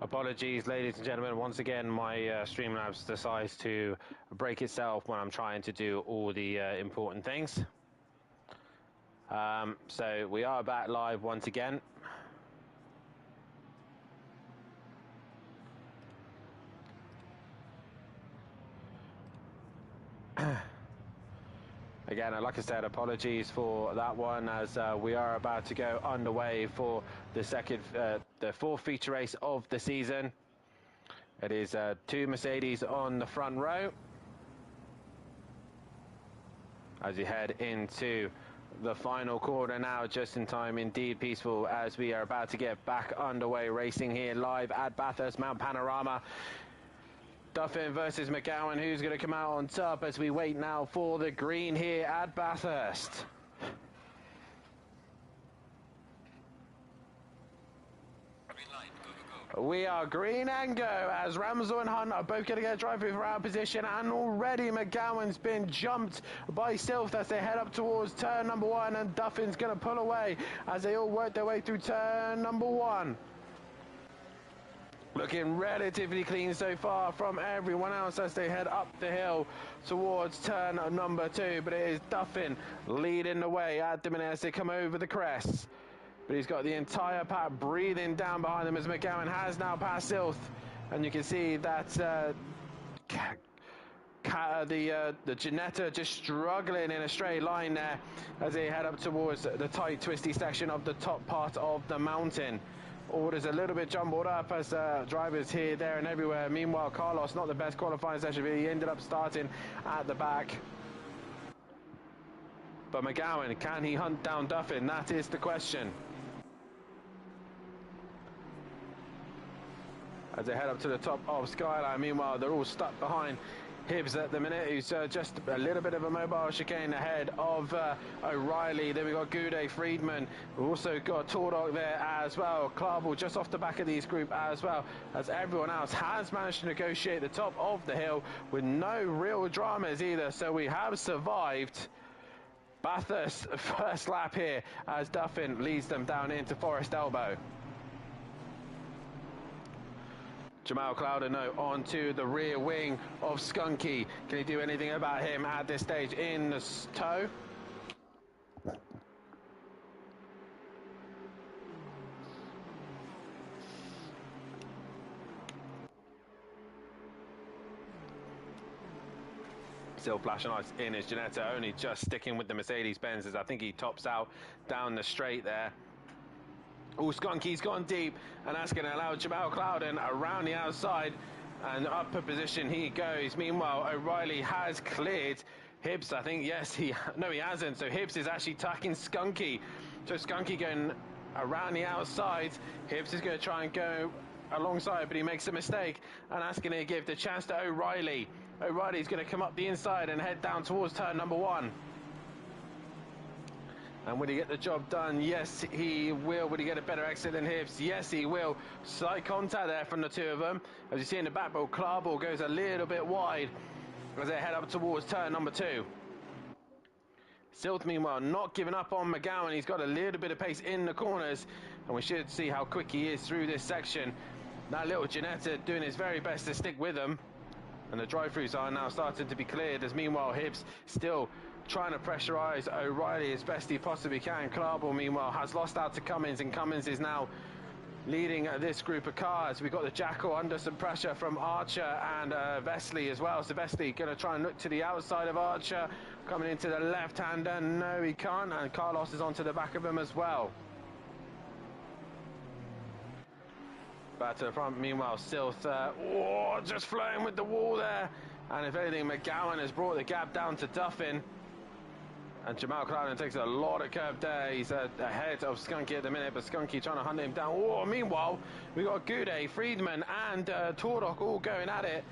Apologies, ladies and gentlemen. Once again, my Streamlabs decides to break itself when I'm trying to do all the important things. So we are back live once again. Again, like I said, apologies for that one, as we are about to go underway for the fourth feature race of the season. It is two Mercedes on the front row as you head into the final corner now, just in time, indeed peaceful, as we are about to get back underway racing here live at Bathurst Mount Panorama. Duffin versus McGowan, who's going to come out on top as we wait now for the green here at Bathurst. Green light, go, go, go. We are green and go as Ramsel and Hunt are both going to get a drive through for out position, and already McGowan's been jumped by Sylph as they head up towards turn number one, and Duffin's going to pull away as they all work their way through turn number one. Looking relatively clean so far from everyone else as they head up the hill towards turn number two. But it is Duffin leading the way at the minute as they come over the crest. But he's got the entire pack breathing down behind him as McGowan has now passed Sylph. And you can see that the Ginetta just struggling in a straight line there as they head up towards the tight, twisty section of the top part of the mountain. Orders a little bit jumbled up as drivers here, there and everywhere. Meanwhile, Carlos, not the best qualifying session, but he ended up starting at the back. But McGowan, can he hunt down Duffin? That is the question. As they head up to the top of Skyline, meanwhile, they're all stuck behind Hibbs at the minute, who's just a little bit of a mobile chicane ahead of O'Reilly. Then we've got Goudet, Friedman. We've also got Tordok there as well. Clarble just off the back of these group as well, as everyone else has managed to negotiate the top of the hill with no real dramas either. So we have survived Bathurst first lap here as Duffin leads them down into Forest Elbow. Jamal Cloudeno onto the rear wing of Skunky. Can he do anything about him at this stage in the tow? Still flashing lights in his Ginetta, only just sticking with the Mercedes-Benz as I think he tops out down the straight there. Oh, Skunky's gone deep, and that's going to allow Jamal Clouden around the outside, and up a position he goes. Meanwhile, O'Reilly has cleared Hibbs, I think. Yes, he hasn't. So Hibbs is actually tucking Skunky. So Skunky going around the outside. Hibbs is going to try and go alongside, but he makes a mistake, and that's going to give the chance to O'Reilly. O'Reilly's going to come up the inside and head down towards turn number one. And will he get the job done? Yes, he will. Will he get a better exit than Hibbs? Yes, he will. Slight contact there from the two of them. As you see in the back, Clarble goes a little bit wide as they head up towards turn number two. Sylph, meanwhile, not giving up on McGowan. He's got a little bit of pace in the corners, and we should see how quick he is through this section. That little Ginetta doing his very best to stick with him. And the drive-throughs are now starting to be cleared, as meanwhile Hibbs still trying to pressurise O'Reilly as best he possibly can. Clarble, meanwhile, has lost out to Cummins, and Cummins is now leading this group of cars. We've got the Jackal under some pressure from Archer and Vesely as well. So Vesely going to try and look to the outside of Archer, coming into the left-hander. No, he can't, and Carlos is onto the back of him as well. Back to the front, meanwhile, Sylph just flowing with the wall there. And if anything, McGowan has brought the gap down to Duffin. And Jamal Clouden takes a lot of curb there. He's ahead of Skunky at the minute, but Skunky trying to hunt him down. Meanwhile, we've got Goudet, Friedman and Tordok all going at it.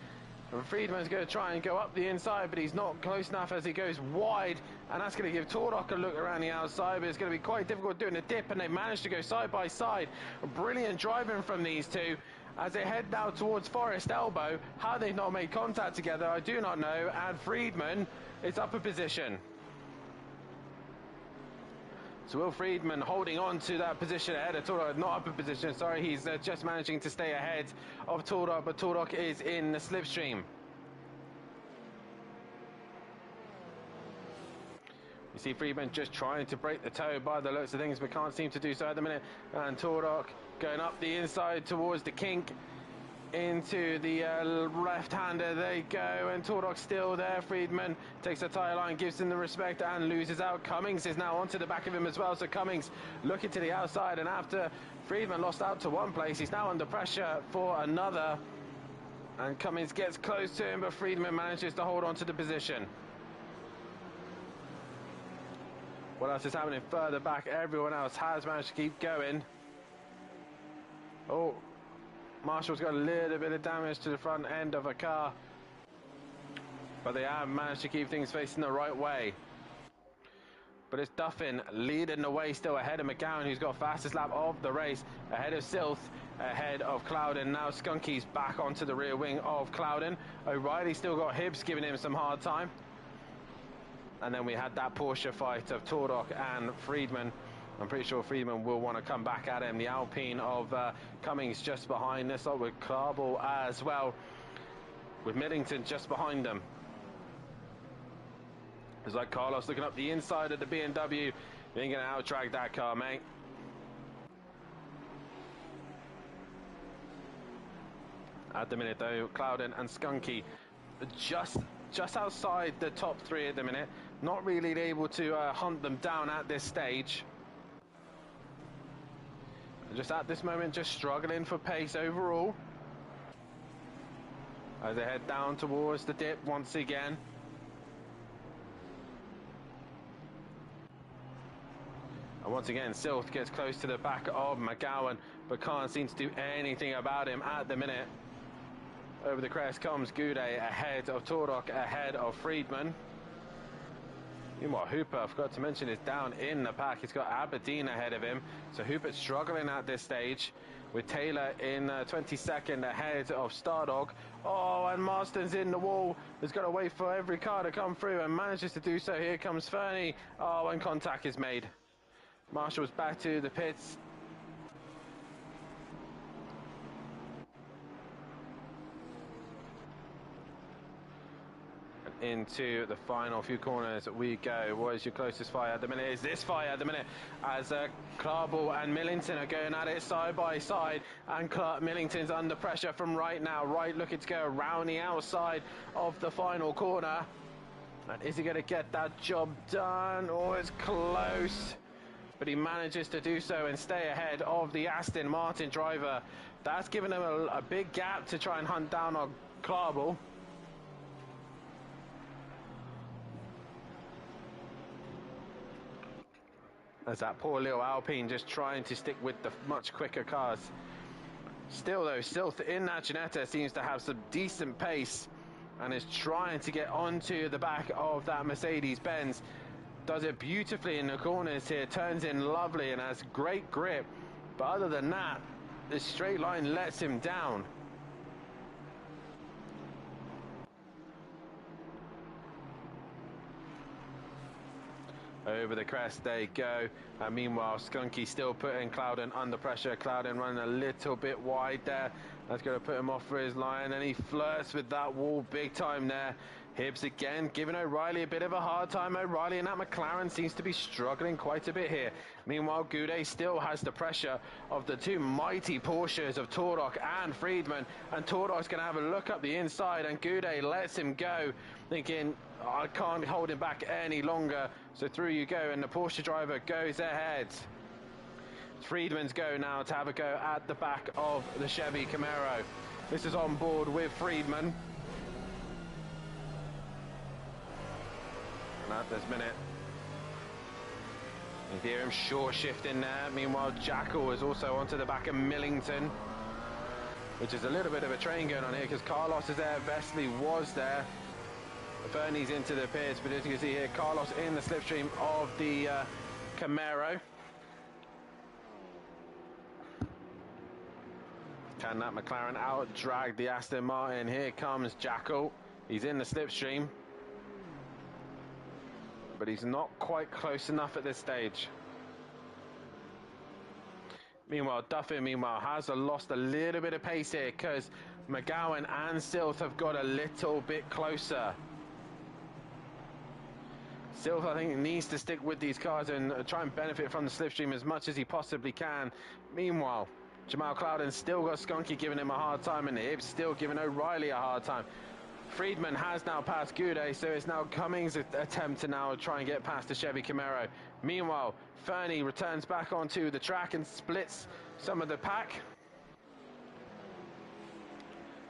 And Friedman's going to try and go up the inside, but he's not close enough as he goes wide. And that's going to give Tordok a look around the outside, but it's going to be quite difficult doing a dip, and they managed to go side by side. Brilliant driving from these two as they head now towards Forest Elbow. How they've not made contact together, I do not know. And Friedman is up a position. So Will Friedman holding on to that position ahead of Tordok, not up in position, sorry, he's just managing to stay ahead of Tordok, but Tordok is in the slipstream. You see Friedman just trying to break the toe by the looks of things, but can't seem to do so at the minute. And Tordok going up the inside towards the kink. Into the left-hander they go, and Tordok's still there. Friedman takes the tyre line, gives him the respect and loses out. Cummings is now onto the back of him as well, so Cummings looking to the outside, and after Friedman lost out to one place, he's now under pressure for another, and Cummings gets close to him, but Friedman manages to hold on to the position. What else is happening further back? Everyone else has managed to keep going. Oh, Marshall's got a little bit of damage to the front end of a car, but they have managed to keep things facing the right way. But it's Duffin leading the way still ahead of McGowan, who's got fastest lap of the race, ahead of Silth, ahead of Clouden. Now Skunky's back onto the rear wing of Clouden. O'Reilly still got Hibbs giving him some hard time. And then we had that Porsche fight of Tordok and Friedman. I'm pretty sure Friedman will want to come back at him. The Alpine of Cummings just behind this, with Clarball as well, with Millington just behind them. It's like Carlos looking up the inside of the BMW. You ain't going to out-drag that car, mate. At the minute, though, Clouden and Skunky just outside the top three at the minute. Not really able to hunt them down at this stage. Just at this moment, just struggling for pace overall. As they head down towards the dip once again. And once again, Silth gets close to the back of McGowan, but can't seem to do anything about him at the minute. Over the crest comes Goudet ahead of Tordok, ahead of Friedman. Meanwhile, Hooper, I forgot to mention, is down in the pack. He's got Aberdeen ahead of him. So Hooper's struggling at this stage, with Taylor in 22nd ahead of Stardog. Oh, and Marston's in the wall. He's got to wait for every car to come through and manages to do so. Here comes Fernie. Oh, and contact is made. Marshall's back to the pits. Into the final few corners we go. What is your closest fire at the minute? Is this fire at the minute, as Clarball and Millington are going at it side by side, and Millington's under pressure from right now. Right looking to go around the outside of the final corner, and is he going to get that job done? Oh, it's close, but he manages to do so and stay ahead of the Aston Martin driver. That's given him a big gap to try and hunt down on Clarball. As that poor little Alpine just trying to stick with the much quicker cars. Still though, Silth in that Ginetta seems to have some decent pace and is trying to get onto the back of that Mercedes-Benz. Does it beautifully in the corners here, turns in lovely and has great grip. But other than that, the straight line lets him down. Over the crest they go, and meanwhile Skunky still putting Clouden under pressure. Clouden running a little bit wide there. That's going to put him off for his line, and he flirts with that wall big time there. Hibbs again giving O'Reilly a bit of a hard time. O'Reilly and that McLaren seems to be struggling quite a bit here. Meanwhile, Goudet still has the pressure of the two mighty Porsches of Tordok and Friedman, and Tordok's going to have a look up the inside, and Goudet lets him go, thinking, oh, I can't hold him back any longer. So through you go, and the Porsche driver goes ahead. Friedman's go now to have a go at the back of the Chevy Camaro. This is on board with Friedman. And at this minute, you hear him short shifting there. Meanwhile, Jackal is also onto the back of Millington, which is a little bit of a train going on here, because Carlos is there, Vesely was there. Fernie's into the pits, but as you can see here, Carlos in the slipstream of the Camaro. Can that McLaren out-drag the Aston Martin? Here comes Jackal. He's in the slipstream, but he's not quite close enough at this stage. Meanwhile, Duffin, has lost a little bit of pace here because McGowan and Silth have got a little bit closer. Silth, I think, needs to stick with these cars and try and benefit from the slipstream as much as he possibly can. Meanwhile, Jamal Clouden still got Skunky giving him a hard time, and Hibbs still giving O'Reilly a hard time. Friedman has now passed Goudet, so it's now Cummings' attempt to now try and get past the Chevy Camaro. Meanwhile, Fernie returns back onto the track and splits some of the pack.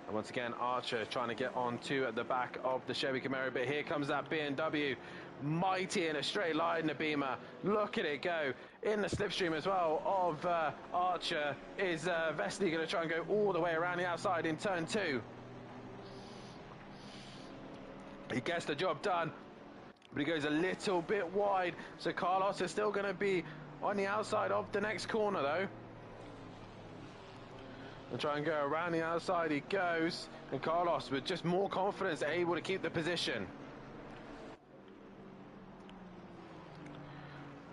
And once again, Archer trying to get onto the back of the Chevy Camaro, but here comes that BMW. Mighty in a straight line, the Beamer. Look at it go. In the slipstream as well of Archer is Vesely going to try and go all the way around the outside in turn 2. He gets the job done, but he goes a little bit wide. So Carlos is still going to be on the outside of the next corner though. And try and go around the outside he goes. And Carlos with just more confidence able to keep the position.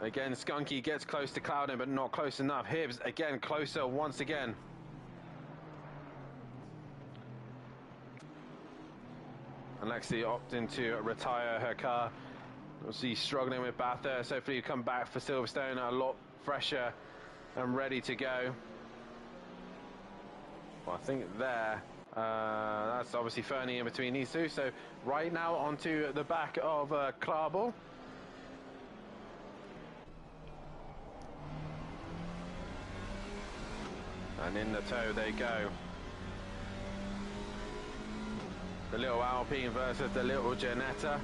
Again, Skunky gets close to Clouden, but not close enough. Hibbs, again, closer once again. Alexi opting to retire her car. Obviously struggling with Bathurst. Hopefully you come back for Silverstone a lot fresher and ready to go. Well, I think there, that's obviously Fernie in between these two. So right now onto the back of Clarball. And in the tow they go. The little Alpine versus the little Janetta.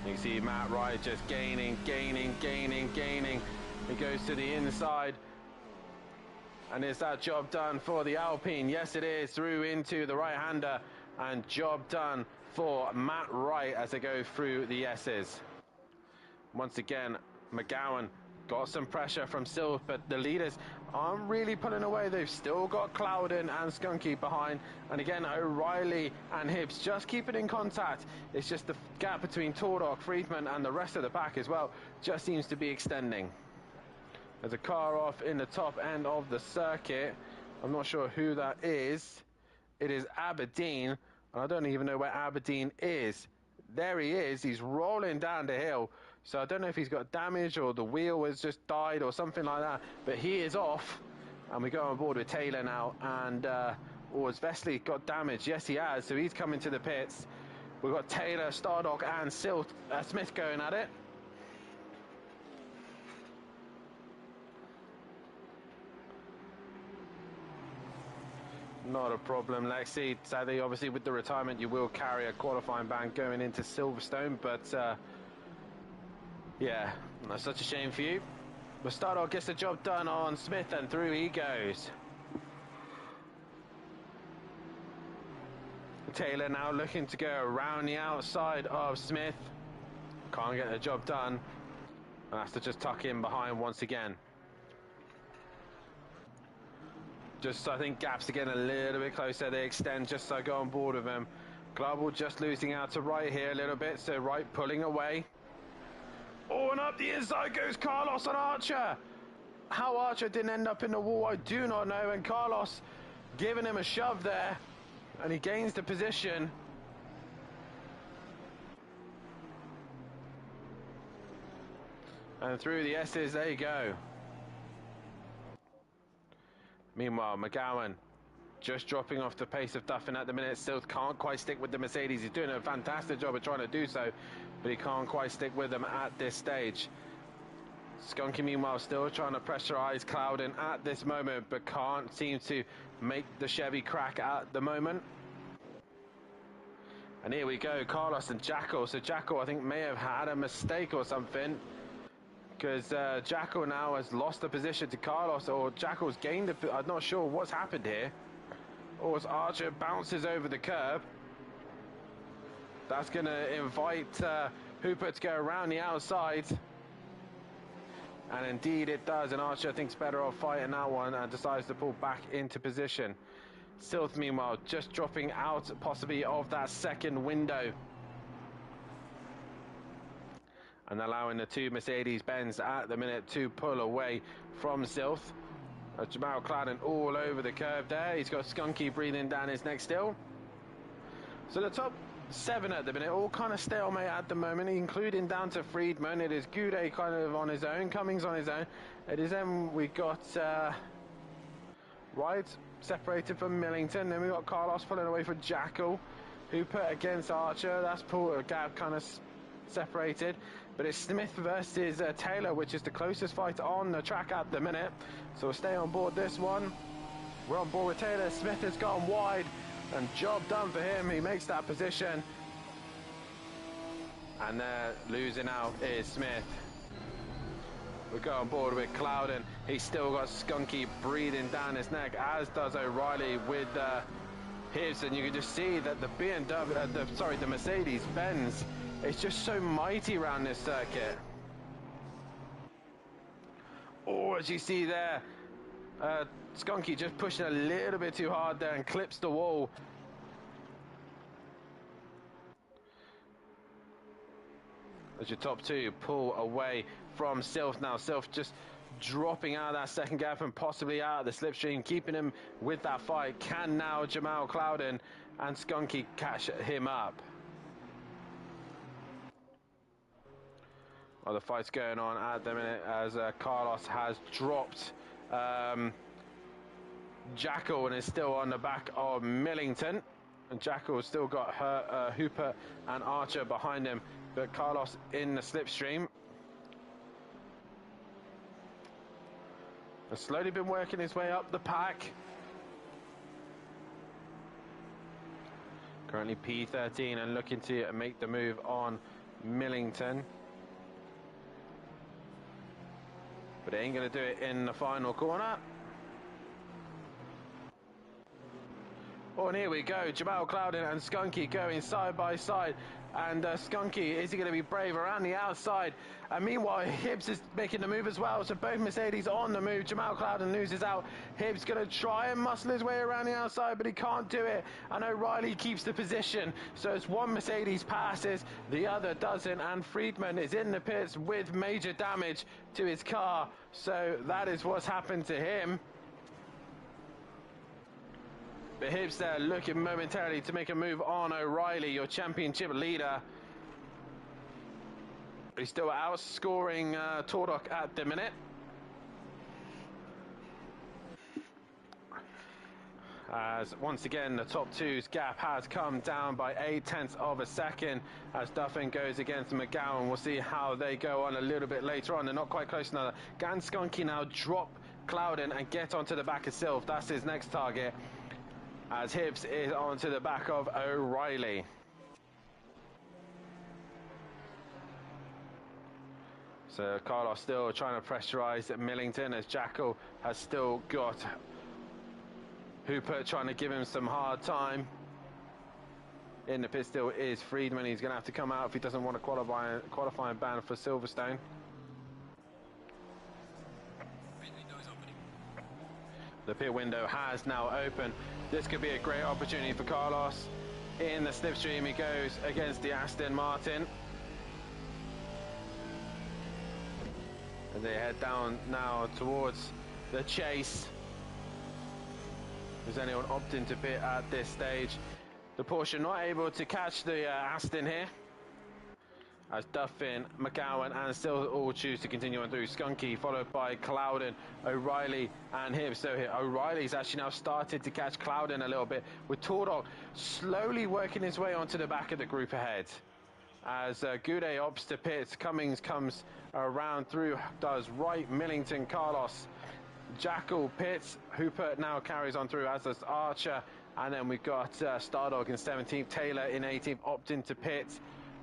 You can see Matt Wright just gaining. He goes to the inside. And is that job done for the Alpine? Yes, it is. Through into the right-hander. And job done for Matt Wright as they go through the S's. Once again, McGowan got some pressure from Silv, but the leaders aren't really pulling away. They've still got Clouden and Skunky behind. And again, O'Reilly and Hibbs just keeping in contact. It's just the gap between Tordok, Friedman and the rest of the pack as well just seems to be extending. There's a car off in the top end of the circuit. I'm not sure who that is. It is Aberdeen, and I don't even know where Aberdeen is. There he is. He's rolling down the hill. So I don't know if he's got damage or the wheel has just died or something like that. But he is off. And we go on board with Taylor now. And, or has Vesely got damage? Yes, he has. So he's coming to the pits. We've got Taylor, Stardock and Smith going at it. Not a problem, Lexi. Sadly, obviously, with the retirement, you will carry a qualifying ban going into Silverstone, but yeah, that's such a shame for you. But Stardock gets the job done on Smith, and through he goes. Taylor now looking to go around the outside of Smith. Can't get the job done. And has to just tuck in behind once again. Just, I think, gaps are getting a little bit closer. They extend just so I go on board with them. Global just losing out to Wright here a little bit. So Wright pulling away. Oh, and up the inside goes Carlos and Archer. How Archer didn't end up in the wall, I do not know. And Carlos giving him a shove there. And he gains the position. And through the S's, there you go. Meanwhile, McGowan just dropping off the pace of Duffin at the minute. Still can't quite stick with the Mercedes. He's doing a fantastic job of trying to do so, but he can't quite stick with them at this stage. Skunky, meanwhile, still trying to pressurize Clouden at this moment, but can't seem to make the Chevy crack at the moment. And here we go, Carlos and Jackal. So Jackal, I think, may have had a mistake or something, because Jackal now has lost the position to Carlos, or Jackal's gained the... I'm not sure what's happened here. Or as Archer bounces over the curb. That's going to invite Hooper to go around the outside. And indeed it does, and Archer thinks better off fighting that one and decides to pull back into position. Silth, meanwhile, just dropping out possibly of that second window. and allowing the two Mercedes-Benz at the minute to pull away from Silth. Jamal Cladden all over the curve there. He's got Skunky breathing down his neck still. So the top 7 at the minute, all kind of stalemate at the moment, including down to Friedman. It is Goudet kind of on his own, Cummings on his own. It is then we got Wright separated from Millington. Then we got Carlos pulling away for Jackal, who put against Archer. That's pulled a gap kind of separated. But it's Smith versus Taylor, which is the closest fight on the track at the minute. So we'll stay on board this one. We're on board with Taylor. Smith has gone wide. And job done for him. He makes that position. And losing out is Smith. We go on board with Clouden. He's still got Skunky breathing down his neck, as does O'Reilly with Hibbs. And you can just see that the the Mercedes-Benz is just so mighty around this circuit. Oh, as you see there, Skunky just pushing a little bit too hard there and clips the wall. As your top 2 pull away from Silth now. Silth just dropping out of that second gap and possibly out of the slipstream, keeping him with that fight. Can now Jamal Clouden and Skunky catch him up? Well, the fight's going on at the minute as Carlos has dropped Jackal and is still on the back of Millington. And Jackal's still got Hooper and Archer behind him, but Carlos in the slipstream. Has slowly been working his way up the pack. Currently P13 and looking to make the move on Millington. But they ain't going to do it in the final corner. Oh, and here we go. Jamal Clouden and Skunky going side by side. And Skunky, is he going to be brave around the outside? And meanwhile, Hibbs is making the move as well. So both Mercedes on the move. Jamal Clouden loses out. Hibbs going to try and muscle his way around the outside, but he can't do it. And O'Reilly keeps the position. So it's one Mercedes passes, the other doesn't. And Friedman is in the pits with major damage to his car. So that is what's happened to him. But Hibbs there looking momentarily to make a move on O'Reilly, your championship leader. He's still outscoring Tordok at the minute. As once again the top 2's gap has come down by 0.8 of a second as Duffin goes against McGowan. We'll see how they go on a little bit later on. They're not quite close enough. Can Skunky now drop Clouden and get onto the back of Silv? That's his next target, as Hibbs is onto the back of O'Reilly. So Carlos still trying to pressurise Millington, as Jackal has still got Hooper trying to give him some hard time. In the pit still is Friedman. He's going to have to come out if he doesn't want a qualifying ban for Silverstone. The pit window has now opened. This could be a great opportunity for Carlos. In the slipstream he goes against the Aston Martin. And they head down now towards the chase. Does anyone opting to pit at this stage? The Porsche not able to catch the Aston here, as Duffin, McGowan and still all choose to continue on through. Skunky followed by Clouden, O'Reilly and Hibbs. So here O'Reilly's actually now started to catch Clouden a little bit, with Tordok slowly working his way onto the back of the group ahead. As Goudet opts to pit, Cummings comes around through, does Wright, Millington, Carlos, Jackal pits, Hooper now carries on through, as does Archer, and then we've got Stardog in 17th, Taylor in 18th, opting to pit.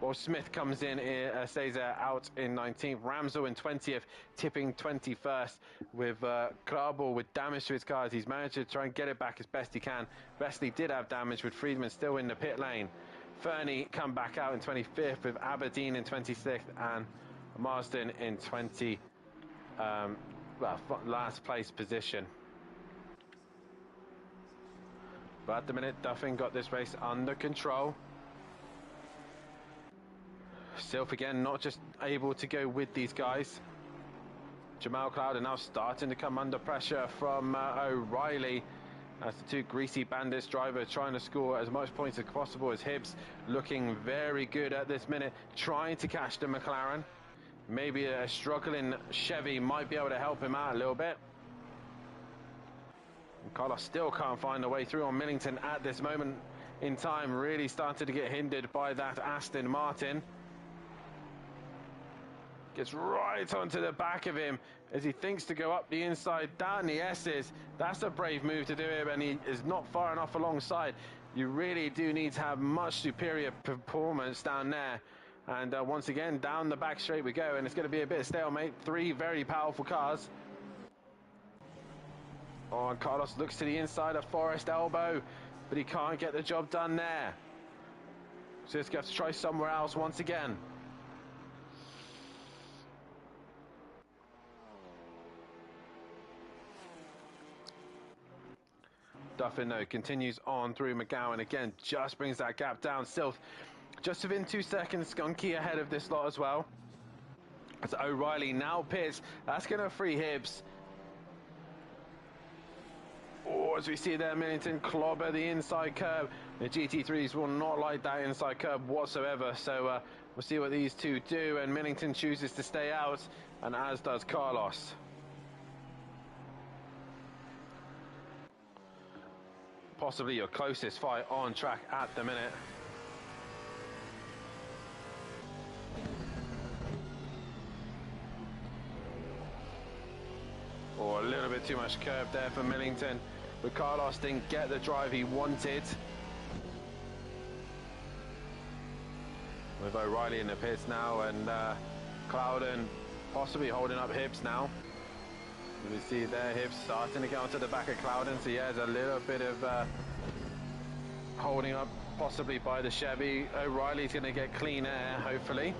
Well, Smith comes in, stays out in 19th. Ramsell in 20th, tipping 21st, with Klarball with damage to his car. He's managed to try and get it back as best he can. Vesely did have damage, with Friedman still in the pit lane. Fernie come back out in 25th, with Aberdeen in 26th, and Marsden in 20, last place position. But at the minute, Duffin got this race under control. Silf again, not just able to go with these guys. Jamal Clouden now starting to come under pressure from O'Reilly. As the two greasy bandits drivers trying to score as much points as possible, as Hibbs looking very good at this minute, trying to catch the McLaren. Maybe a struggling Chevy might be able to help him out a little bit. And Carlos still can't find a way through on Millington at this moment in time. Really started to get hindered by that Aston Martin. Gets right onto the back of him as he thinks to go up the inside, down the S's. That's a brave move to do it, and he is not far enough alongside. You really do need to have much superior performance down there. And once again, down the back straight we go, and it's going to be a bit of stalemate. Three very powerful cars. Oh, and Carlos looks to the inside of Forest Elbow, but he can't get the job done there. So he's going to have to try somewhere else once again. Duffin, though, continues on through McGowan again, just brings that gap down. Silf just within 2 seconds, Skunky ahead of this lot as well. As O'Reilly now pits, that's going to free Hibbs. Oh, as we see there, Millington clobber the inside curb. The GT3s will not like that inside curb whatsoever, so we'll see what these two do, and Millington chooses to stay out, and as does Carlos. Possibly your closest fight on track at the minute. Or a little bit too much curb there for Millington, but Carlos didn't get the drive he wanted. With O'Reilly in the pits now, and Clouden possibly holding up Hibbs now. We see there Hibbs starting to get onto the back of Clouden, so yeah, there's a little bit of holding up possibly by the Chevy. O'Reilly's going to get clean air, hopefully.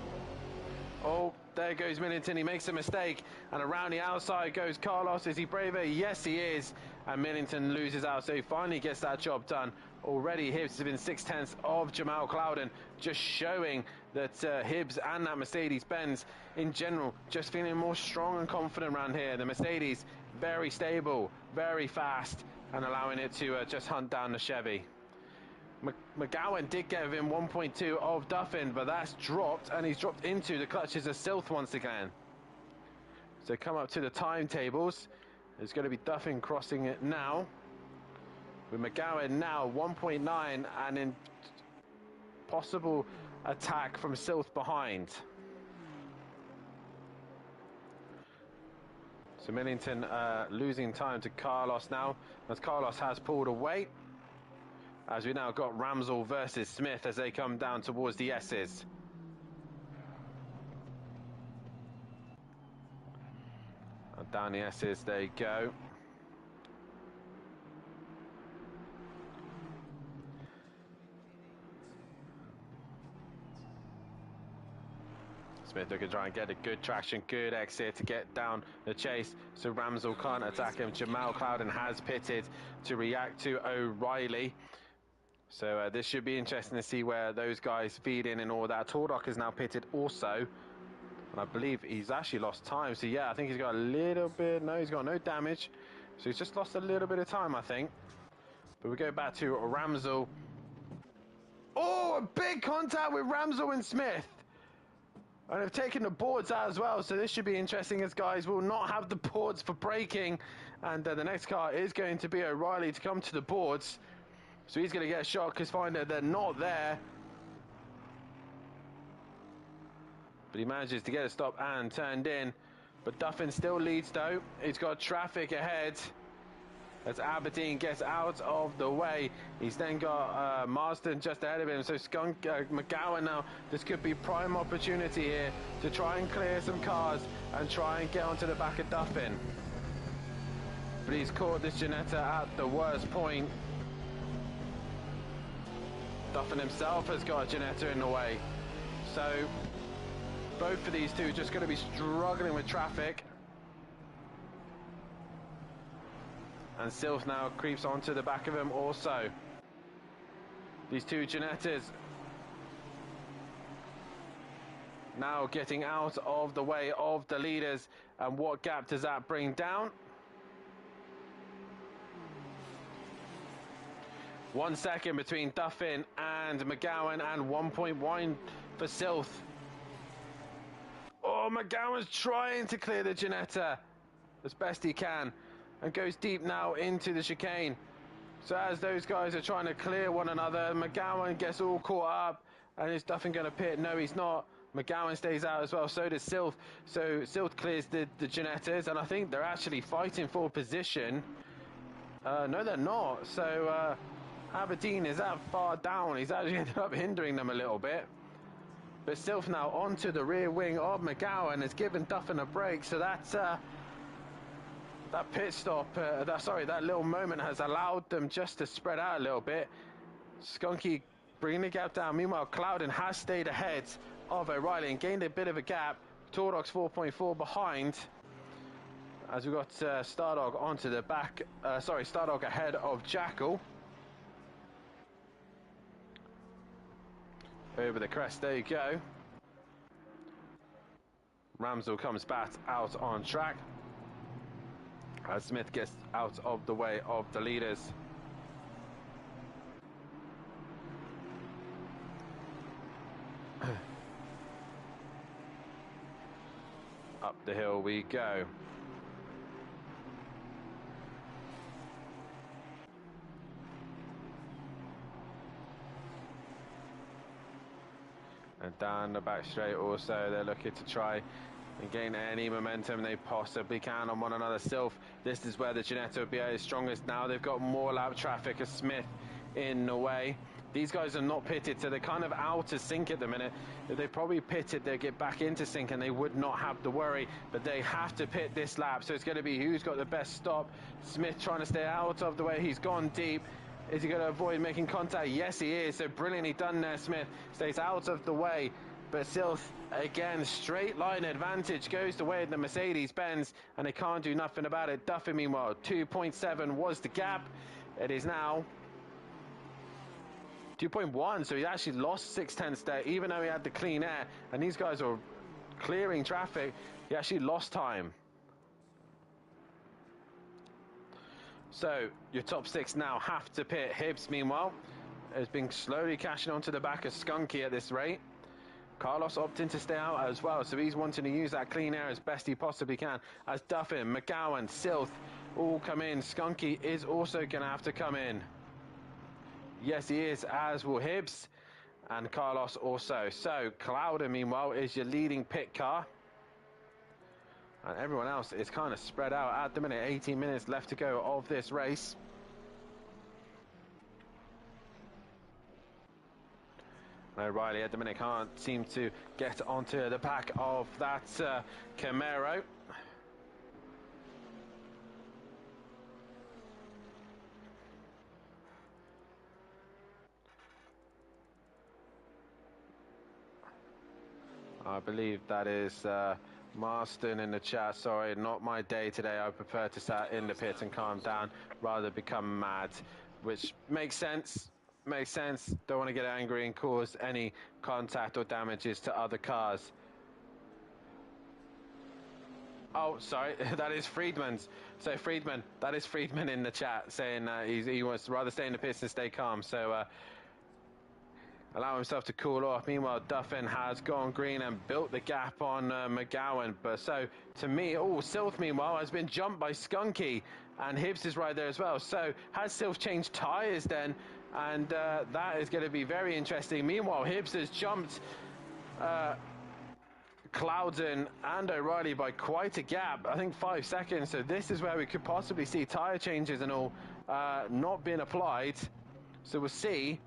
Oh, there goes Millington, he makes a mistake, and around the outside goes Carlos. Is he braver? Yes, he is, and Millington loses out, so he finally gets that job done. Already Hibbs has been 6/10 of Jamal Clouden, just showing that Hibbs and that Mercedes-Benz in general just feeling more strong and confident around here. The Mercedes very stable, very fast, and allowing it to just hunt down the Chevy. McGowan did get within 1.2 of Duffin, but that's dropped, and he's dropped into the clutches of Silth once again. So come up to the timetables. There's going to be Duffin crossing it now, with McGowan now 1.9, and in possible attack from Silth behind. So Millington losing time to Carlos now, as Carlos has pulled away. As we now got Ramsell versus Smith as they come down towards the S's. And down the S's they go. Smith looking to try and get a good traction, good exit to get down the chase, so Ramsell can't attack him. Jamal Clouden has pitted to react to O'Reilly. So this should be interesting to see where those guys feed in and all that. Tordock is now pitted also, and I believe he's actually lost time. So yeah, I think he's got a little bit, no, he's got no damage. So he's just lost a little bit of time, I think. But we go back to Ramsell. Oh, a big contact with Ramsell and Smith. And they've taken the boards out as well, so this should be interesting, as guys will not have the boards for braking. And the next car is going to be O'Reilly to come to the boards. So he's going to get a shot because they're not there. But he manages to get a stop and turned in. But Duffin still leads though. He's got traffic ahead as Aberdeen gets out of the way. He's then got Marsden just ahead of him. So McGowan now, this could be prime opportunity here to try and clear some cars and try and get onto the back of Duffin. But he's caught this Ginetta at the worst point. Duffin himself has got a Ginetta in the way. So both of these two just going to be struggling with traffic. And Silf now creeps onto the back of him also. These two Ginettas. now getting out of the way of the leaders. And what gap does that bring down? 1 second between Duffin and McGowan, and 1.1 for Silth. Oh, McGowan's trying to clear the Ginetta as best he can and goes deep now into the chicane. So as those guys are trying to clear one another, McGowan gets all caught up. And is Duffin going to pit? No, he's not. McGowan stays out as well, so does Silth. So Silth clears the Ginettas, and I think they're actually fighting for position. No, they're not. So Aberdeen is that far down. He's actually ended up hindering them a little bit. But Silth now onto the rear wing of McGowan has given Duffin a break. So that's that pit stop, that little moment has allowed them just to spread out a little bit. Skunky bringing the gap down. Meanwhile, Clouden has stayed ahead of O'Reilly and gained a bit of a gap. Tordog's 4.4 behind. As we've got Stardog onto the back. Stardog ahead of Jackal. Over the crest, there you go. Ramsell comes back out on track as Smith gets out of the way of the leaders. Up the hill we go. And down the back straight also, they're looking to try and gain any momentum they possibly can on one another. Silth, this is where the Ginetta will be at its strongest now. They've got more lap traffic as Smith in the way. These guys are not pitted, so they're kind of out of sync at the minute. If they probably pitted, they'd get back into sync and they would not have to worry. But they have to pit this lap, so it's going to be who's got the best stop. Smith trying to stay out of the way. He's gone deep. Is he going to avoid making contact? Yes, he is. So brilliantly done there, Smith. Stays out of the way. But Silth, again, straight line advantage goes the way of the Mercedes-Benz, and they can't do nothing about it. Duffy, meanwhile, 2.7 was the gap. It is now 2.1, so he actually lost 0.6 there, even though he had the clean air. And these guys are clearing traffic. He actually lost time. So your top 6 now have to pit. Hibbs, meanwhile, has been slowly cashing onto the back of Skunky at this rate. Carlos opting to stay out as well, so he's wanting to use that clean air as best he possibly can. As Duffin, McGowan, Silth all come in. Skunky is also going to have to come in. Yes, he is, as will Hibbs and Carlos also. So Clouder, meanwhile, is your leading pit car. And everyone else is kind of spread out at the minute. 18 minutes left to go of this race. O'Reilly at the minute can't seem to get onto the back of that Camaro. I believe that is Marston in the chat. Sorry, not my day today. I prefer to sit in the pit and calm down rather than become mad, which makes sense. Makes sense. Don't want to get angry and cause any contact or damages to other cars. Oh, sorry, that is Friedman's. So Friedman, that is Friedman in the chat saying he wants to rather stay in the pits and stay calm. So allow himself to cool off. Meanwhile, Duffin has gone green and built the gap on McGowan. But so to me, Silth meanwhile has been jumped by Skunky, and Hibbs is right there as well. So has Silth changed tyres then? And that is going to be very interesting. Meanwhile, Hibbs has jumped Clouden and O'Reilly by quite a gap, I think 5 seconds. So this is where we could possibly see tyre changes and all not being applied. So we'll see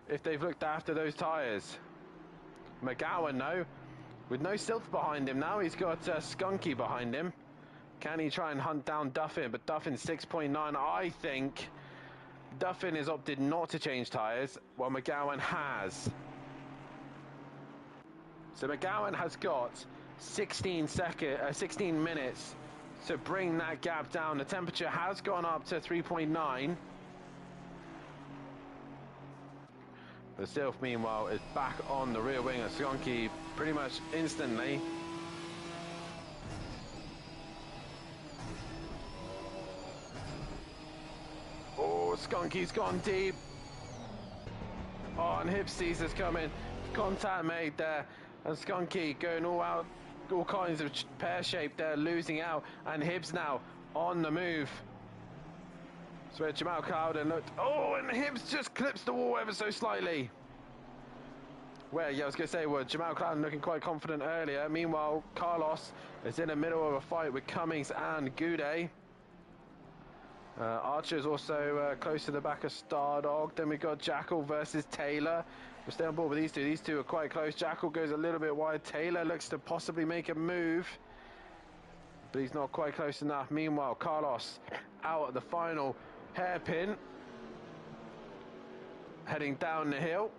if they've looked after those tyres. McGowan, no. With no Silth behind him now, he's got Skunky behind him. Can he try and hunt down Duffin? But Duffin's 6.9, I think. Duffin has opted not to change tyres, while McGowan has. So McGowan has got 16 minutes to bring that gap down. The temperature has gone up to 3.9. The Sylph, meanwhile, is back on the rear wing of Skonky pretty much instantly. Oh, Skonky's gone deep. Oh, and Hipsies is coming. Contact made there. And Skonky going all out, all kinds of pear-shaped there, losing out. And Hibbs now on the move. So where Jamal Cowden looked. Oh, and Hibbs just clips the wall ever so slightly. Where, yeah, I was going to say, well, Jamal Cowden looking quite confident earlier. Meanwhile, Carlos is in the middle of a fight with Cummings and Goudet. Archer is also close to the back of Stardog. Then we've got Jackal versus Taylor. We'll stay on board with these two. These two are quite close. Jackal goes a little bit wide. Taylor looks to possibly make a move, but he's not quite close enough. Meanwhile, Carlos out at the final hairpin, heading down the hill.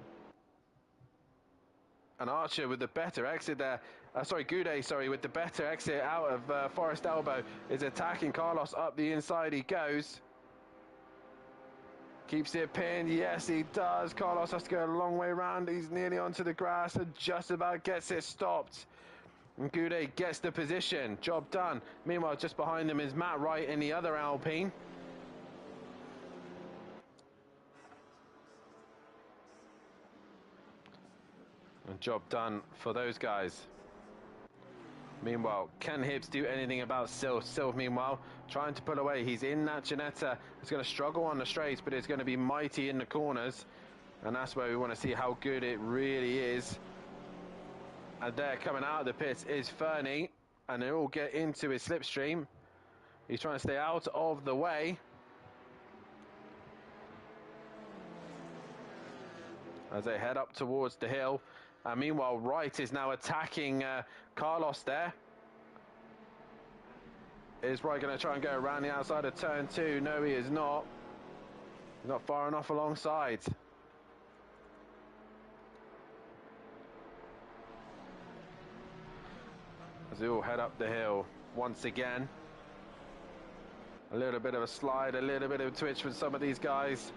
And Archer with the better exit there. Goudet, with the better exit out of Forest Elbow is attacking Carlos up the inside. He goes. Keeps it pinned. Yes, he does. Carlos has to go a long way around. He's nearly onto the grass and just about gets it stopped. And Goudet gets the position. Job done. Meanwhile, just behind them is Matt Wright in the other Alpine. And job done for those guys. Meanwhile, can Hibbs do anything about Sylph? Sylph, meanwhile, trying to pull away. He's in that Ginetta. He's going to struggle on the straights, but it's going to be mighty in the corners. And that's where we want to see how good it really is. And there, coming out of the pits, is Fernie. And they all get into his slipstream. He's trying to stay out of the way. As they head up towards the hill. And meanwhile, Wright is now attacking Carlos there. Is Wright going to try and go around the outside of turn 2? No, he is not. He's not far enough alongside. As they all head up the hill once again. A little bit of a slide, a little bit of a twitch with some of these guys.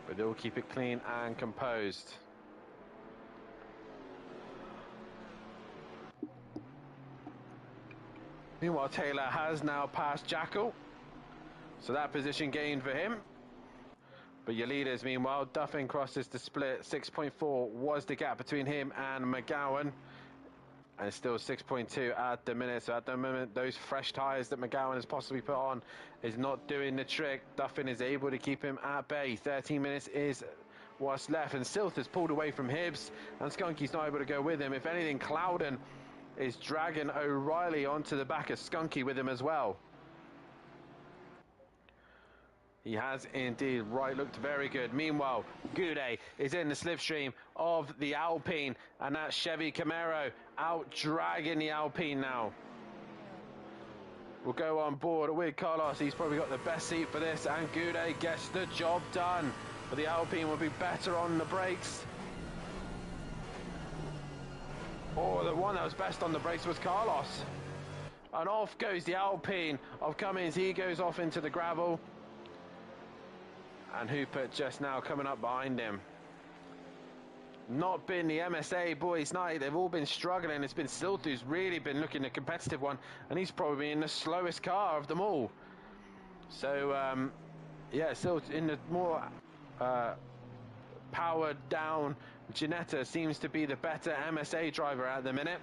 But they'll keep it clean and composed. Meanwhile, Taylor has now passed Jackal. So that position gained for him. But your leaders, meanwhile, Duffin crosses the split. 6.4 was the gap between him and McGowan. And it's still 6.2 at the minute. So at the moment, those fresh tyres that McGowan has possibly put on is not doing the trick. Duffin is able to keep him at bay. 13 minutes is what's left. And Sylph has pulled away from Hibbs. And Skunky's not able to go with him. If anything, Clouden is dragging O'Reilly onto the back of Skunky with him as well. He has indeed. Wright looked very good. Meanwhile, Goudet is in the slipstream of the Alpine, and that Chevy Camaro out dragging the Alpine now. We'll go on board with Carlos. He's probably got the best seat for this, and Goudet gets the job done. But the Alpine will be better on the brakes. Oh, the one that was best on the brakes was Carlos. And off goes the Alpine of Cummings. He goes off into the gravel. And Hooper just now coming up behind him. Not been the MSA boys' night. They've all been struggling. It's been Sylph who's really been looking a competitive one. And he's probably in the slowest car of them all. So, yeah, Sylph in the more powered down Ginetta seems to be the better MSA driver at the minute.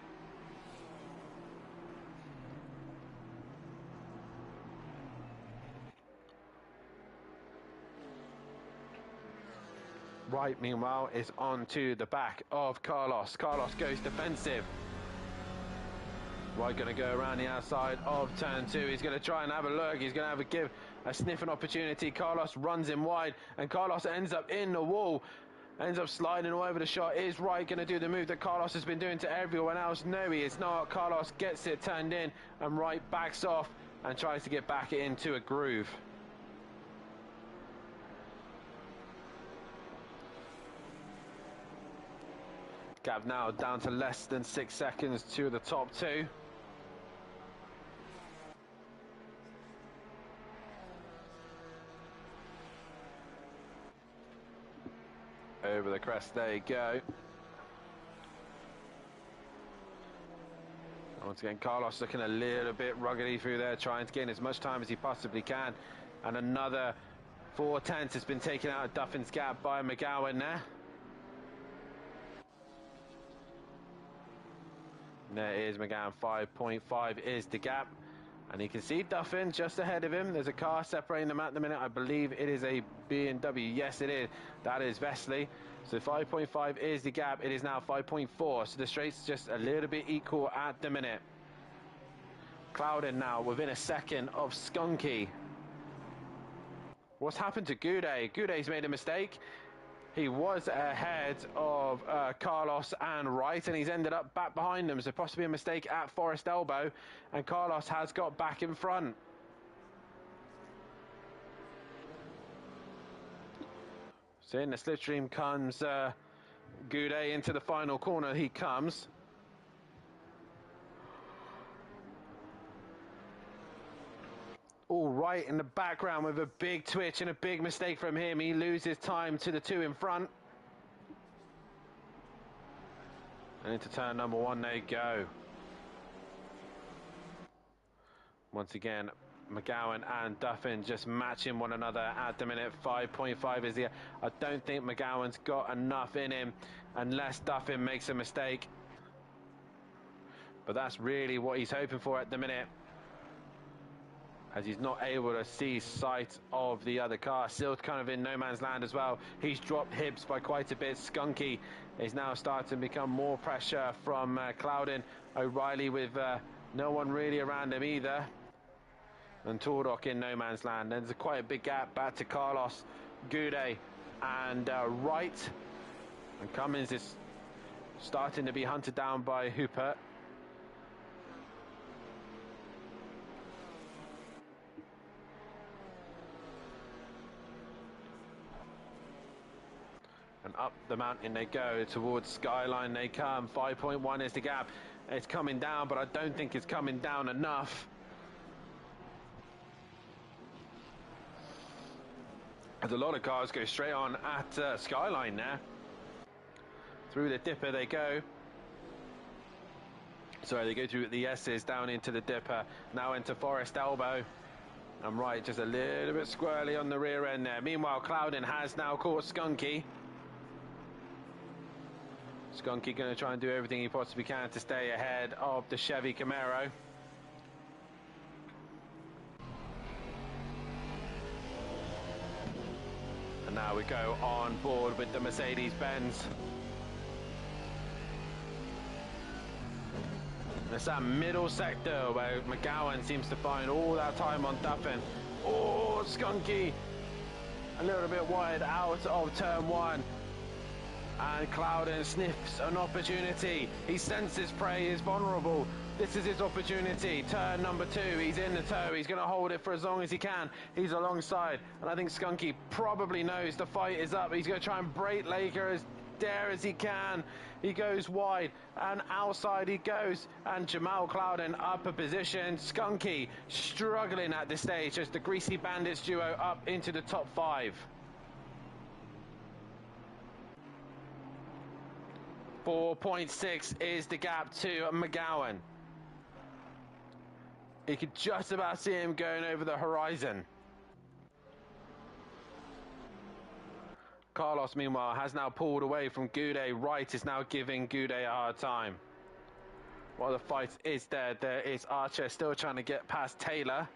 Wright, meanwhile, is on to the back of Carlos. Carlos goes defensive. Wright going to go around the outside of turn 2. He's going to try and have a look. He's going to give a sniffing opportunity. Carlos runs him wide, and Carlos ends up in the wall. Ends up sliding all over the shot. Is Wright going to do the move that Carlos has been doing to everyone else? No, he is not. Carlos gets it turned in, and Wright backs off and tries to get back into a groove. Gap now down to less than 6 seconds to the top 2. over the crest. There you go. Once again, Carlos looking a little bit ruggedy through there, trying to gain as much time as he possibly can. And another 4/10 has been taken out of Duffin's gap by McGowan there. And there is McGowan, 5.5 is the gap. And you can see Duffin just ahead of him. There's a car separating them at the minute. I believe it is a BMW. Yes, it is. That is Vesely. So 5.5 is the gap. It is now 5.4. So the straight's just a little bit equal at the minute. Clouden now within a second of Skunky. What's happened to Goudet? Goudet's made a mistake. He was ahead of Carlos and Wright, and he's ended up back behind them. So possibly a mistake at Forest Elbow, and Carlos has got back in front. So in the slipstream comes Goudet into the final corner. He comes. All right in the background with a big twitch and a big mistake from him. He loses time to the two in front. And into turn number one they go. Once again, McGowan and Duffin just matching one another at the minute. 5.5 is the... I don't think McGowan's got enough in him unless Duffin makes a mistake. But that's really what he's hoping for at the minute, as he's not able to see sight of the other car. Still kind of in no man's land as well. He's dropped Hibbs by quite a bit. Skunky is now starting to become more pressure from Clouden. O'Reilly with no one really around him either. And Tordok in no man's land. There's quite a big gap back to Carlos, Goudet and Wright. And Cummins is starting to be hunted down by Hooper. And up the mountain they go, towards Skyline they come. 5.1 is the gap. It's coming down, but I don't think it's coming down enough. As a lot of cars go straight on at Skyline there. Through the dipper they go. Sorry, they go through the S's down into the dipper. Now into Forest Elbow. I'm right, just a little bit squirrely on the rear end there. Meanwhile, Clouden has now caught Skunky. Skunky going to try and do everything he possibly can to stay ahead of the Chevy Camaro. And now we go on board with the Mercedes-Benz. It's that middle sector where McGowan seems to find all that time on Duffin. Oh, Skunky a little bit wide out of turn one. And Clouden sniffs an opportunity. He senses prey is vulnerable. This is his opportunity. Turn number two. He's in the toe. He's going to hold it for as long as he can. He's alongside. And I think Skunky probably knows the fight is up. He's going to try and break Laker as dare as he can. He goes wide and outside he goes. And Jamal Clouden up a position. Skunky struggling at this stage as the Greasy Bandits duo up into the top five. 4.6 is the gap to McGowan. You could just about see him going over the horizon. Carlos, meanwhile, has now pulled away from Goudet. Wright is now giving Goudet a hard time. While the fight is there, there is Archer still trying to get past Taylor.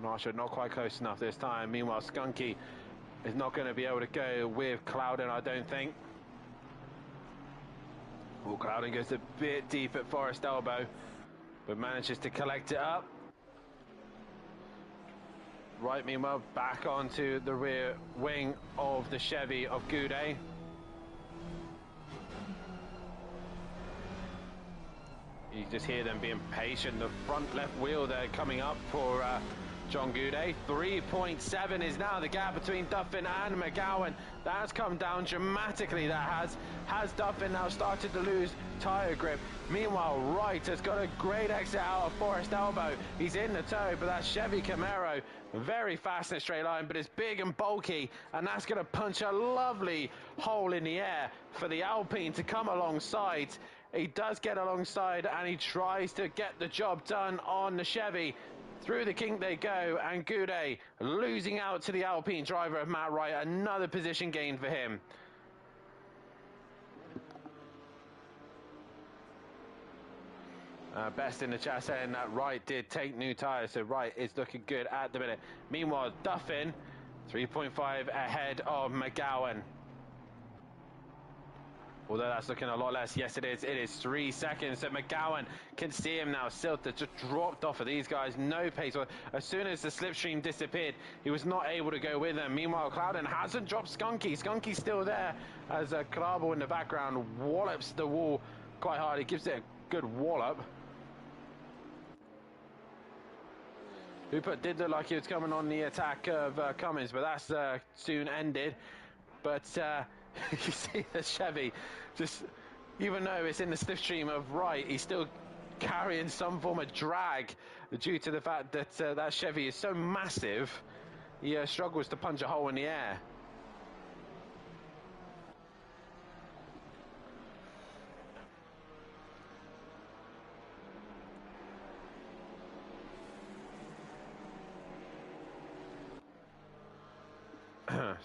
Archer not quite close enough this time. Meanwhile, Skunky is not going to be able to go with Clouden, I don't think. Oh, Clouden goes a bit deep at Forest Elbow, but manages to collect it up. Right, meanwhile, back onto the rear wing of the Chevy of Goudet. You just hear them being patient. The front left wheel there coming up for John Goudet, 3.7 is now the gap between Duffin and McGowan. That's come down dramatically, that has Duffin now started to lose tyre grip. Meanwhile, Wright has got a great exit out of Forest Elbow. He's in the tow, but that Chevy Camaro, very fast in a straight line, but it's big and bulky, and that's going to punch a lovely hole in the air for the Alpine to come alongside. He does get alongside, and he tries to get the job done on the Chevy. Through the kink they go, and Goudet losing out to the Alpine driver of Matt Wright. Another position gain for him. Best in the chat saying that Wright did take new tyres, so Wright is looking good at the minute. Meanwhile, Duffin, 3.5 ahead of McGowan. Although that's looking a lot less. Yes, it is. It is 3 seconds. So McGowan can see him now. Silter just dropped off of these guys. No pace. As soon as the slipstream disappeared, he was not able to go with them. Meanwhile, Clouden hasn't dropped Skunky. Skunky's still there as Krabel in the background wallops the wall quite hard. He gives it a good wallop. Hooper did look like he was coming on the attack of Cummins, but that's soon ended. But you see the Chevy, just even though it's in the slipstream of Wright, he's still carrying some form of drag due to the fact that that Chevy is so massive, he struggles to punch a hole in the air.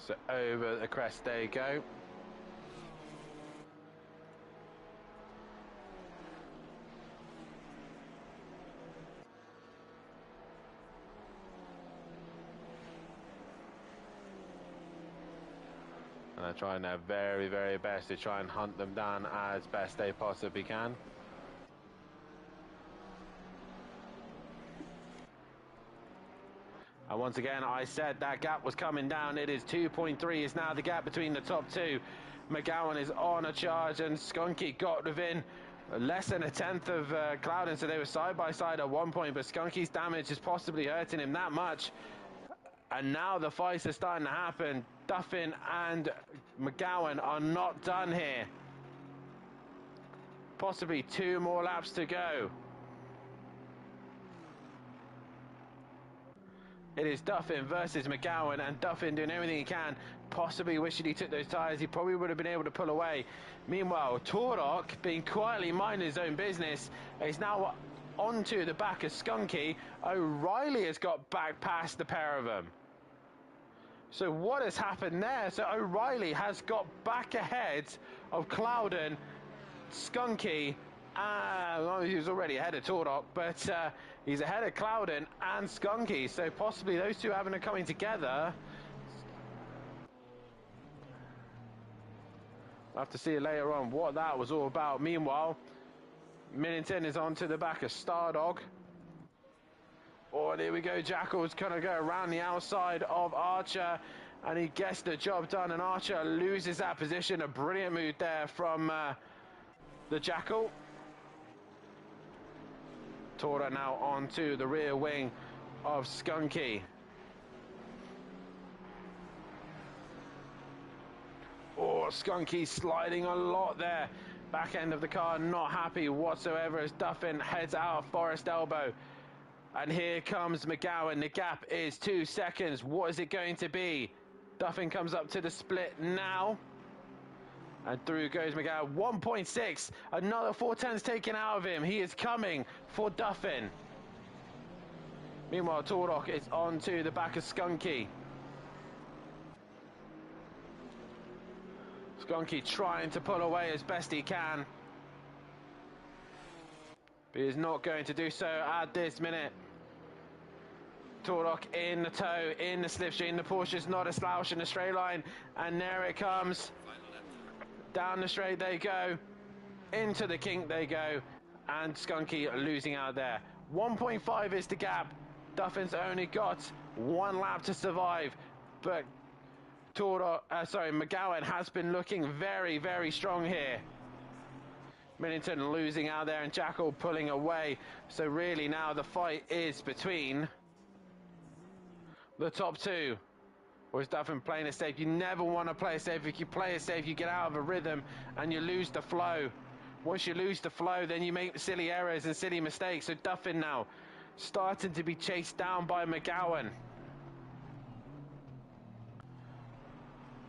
So over the crest they go. And they're trying their very, very best to try and hunt them down as best they possibly can. And once again, I said that gap was coming down. It is 2.3 is now the gap between the top two. McGowan is on a charge, and Skunky got within less than a tenth of Clouden, so they were side by side at one point, but Skunky's damage is possibly hurting him that much. And now the fights are starting to happen. Duffin and McGowan are not done here. Possibly 2 more laps to go. It is Duffin versus McGowan, and Duffin doing everything he can, possibly wishing he took those tyres. He probably would have been able to pull away. Meanwhile, Torok, being quietly minding his own business, is now onto the back of Skunky. O'Reilly has got back past the pair of them. So what has happened there? So O'Reilly has got back ahead of Clouden, Skunky, well, he was already ahead of Torok, but he's ahead of Clouden and Skunky, so possibly those two having a coming together. I'll have to see later on what that was all about. Meanwhile, Millington is onto the back of Stardog. Oh, and here we go. Jackal's going to go around the outside of Archer, and he gets the job done, and Archer loses that position. A brilliant move there from the Jackal. Tora now onto the rear wing of Skunky. Oh, Skunky sliding a lot there. Back end of the car not happy whatsoever as Duffin heads out of Forest Elbow. And here comes McGowan. The gap is 2 seconds. What is it going to be? Duffin comes up to the split now. And through goes McGowan. 1.6. Another 410s taken out of him. He is coming for Duffin. Meanwhile, Torok is on to the back of Skunky. Skunky trying to pull away as best he can. But he's not going to do so at this minute. Torok in the tow, in the slipstream. The Porsche's not a slouch in the straight line. And there it comes. Down the straight they go. Into the kink they go. And Skunky losing out there. 1.5 is the gap. Duffin's only got 1 lap to survive. But McGowan has been looking very, very strong here. Millington losing out there and Jackal pulling away. So really now the fight is between the top two. Or is Duffin playing it safe? You never want to play it safe. If you play it safe, you get out of a rhythm and you lose the flow. Once you lose the flow, then you make silly errors and silly mistakes. So Duffin now starting to be chased down by McGowan.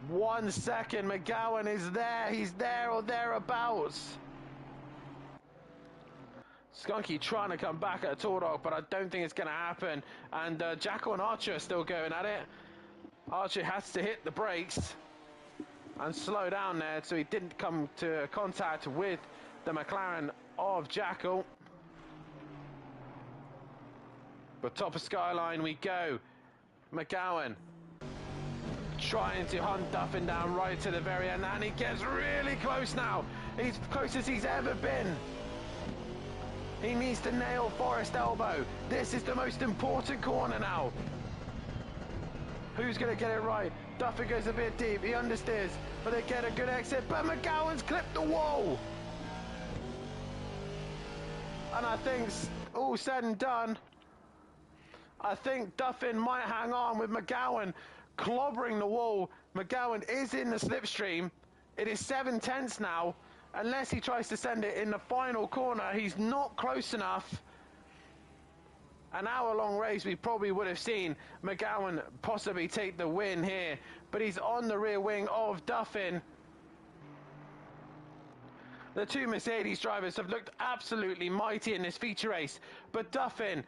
1 second, McGowan is there. He's there or thereabouts. Skunky trying to come back at a tour dog, but I don't think it's going to happen. And Jackal and Archer are still going at it. Archer has to hit the brakes and slow down there, so he didn't come to contact with the McLaren of Jackal. But top of Skyline we go. McGowan trying to hunt Duffin down right to the very end, and he gets really close now. He's close as he's ever been. He needs to nail Forest Elbow. This is the most important corner now. Who's going to get it right? Duffin goes a bit deep. He understeers, but they get a good exit. But McGowan's clipped the wall. And I think, all said and done, I think Duffin might hang on with McGowan clobbering the wall. McGowan is in the slipstream. It is 7/10 now. Unless he tries to send it in the final corner, he's not close enough. An hour-long race, we probably would have seen McGowan possibly take the win here, but he's on the rear wing of Duffin. The two Mercedes drivers have looked absolutely mighty in this feature race, but Duffin,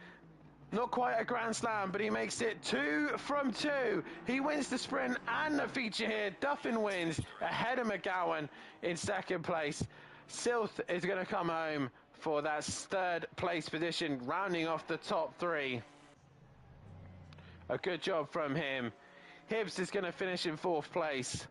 not quite a Grand Slam, but he makes it 2 from 2. He wins the sprint and the feature here. Duffin wins ahead of McGowan in second place. Silth is going to come home for that third place position, rounding off the top three. A good job from him. Hibbs is going to finish in fourth place.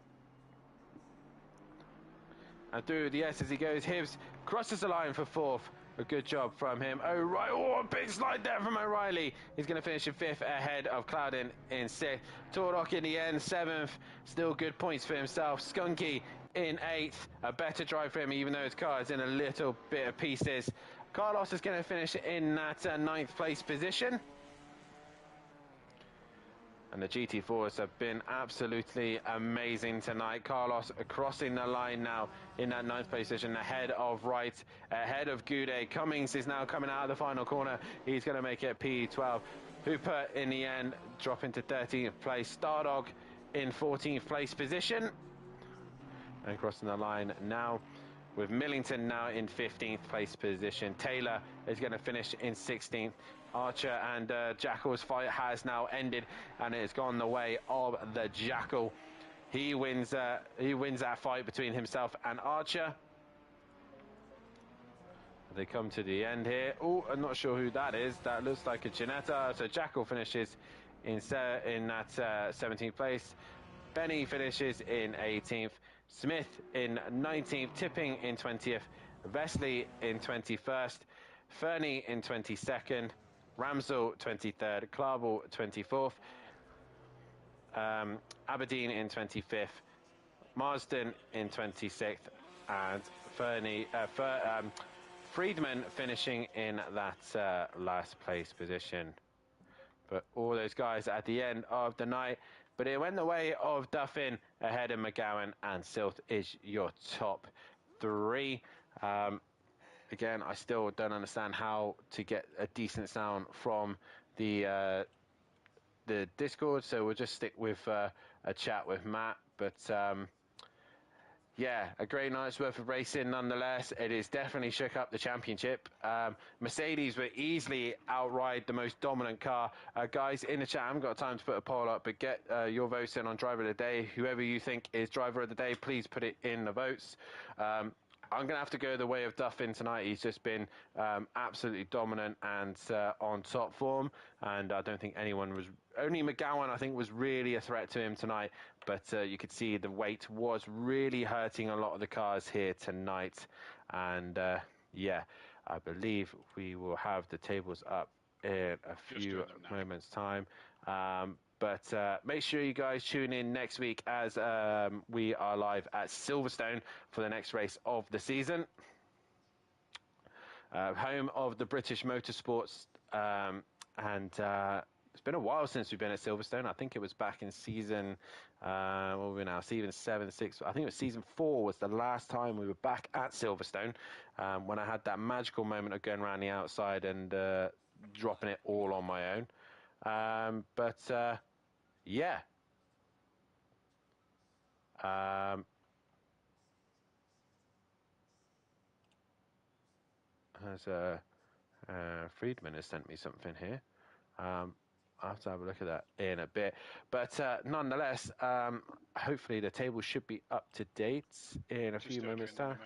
And through the S as he goes, Hibbs crosses the line for fourth. A good job from him. O'Reilly, oh, a big slide there from O'Reilly. He's going to finish in fifth ahead of Clouden in sixth. Tordock in the end, seventh. Still good points for himself. Skunky in eighth. A better drive for him, even though his car is in a little bit of pieces. Carlos is going to finish in that ninth place position. And the GT4s have been absolutely amazing tonight. Carlos crossing the line now in that ninth position, ahead of Wright, ahead of Goudet. Cummings is now coming out of the final corner. He's going to make it P12. Hooper in the end dropping to 13th place. Stardog in 14th place position. And crossing the line now with Millington now in 15th place position. Taylor is going to finish in 16th. Archer and Jackal's fight has now ended, and it has gone the way of the Jackal. He wins that fight between himself and Archer. They come to the end here. Oh, I'm not sure who that is. That looks like a Ginetta. So Jackal finishes in that 17th place. Benny finishes in 18th. Smith in 19th. Tipping in 20th. Vesley in 21st. Fernie in 22nd. Ramsell 23rd. Clarble 24th. Aberdeen in 25th. Marsden in 26th. And Friedman finishing in that last place position. But all those guys at the end of the night. But it went the way of Duffin ahead of McGowan, and Silth is your top three. Again, I still don't understand how to get a decent sound from the Discord, so we'll just stick with a chat with Matt. But yeah, a great night's worth of racing nonetheless. It has definitely shook up the championship. Mercedes were easily outride the most dominant car. Guys in the chat, I haven't got time to put a poll up, but get your votes in on driver of the day. Whoever you think is driver of the day, please put it in the votes. I'm going to have to go the way of Duffin tonight. He's just been absolutely dominant and on top form. And I don't think anyone was... Only McGowan, I think, was really a threat to him tonight. But you could see the weight was really hurting a lot of the cars here tonight. And, yeah, I believe we will have the tables up in a few moments' time. But make sure you guys tune in next week as we are live at Silverstone for the next race of the season. Home of the British Motorsports and It's been a while since we've been at Silverstone. I think it was back in season, what are we now? Season 7, 6. I think it was season 4 was the last time we were back at Silverstone, when I had that magical moment of going around the outside and dropping it all on my own. Yeah. Friedman has sent me something here. I'll have to have a look at that in a bit. But nonetheless, hopefully the table should be up to date in a few moments' time.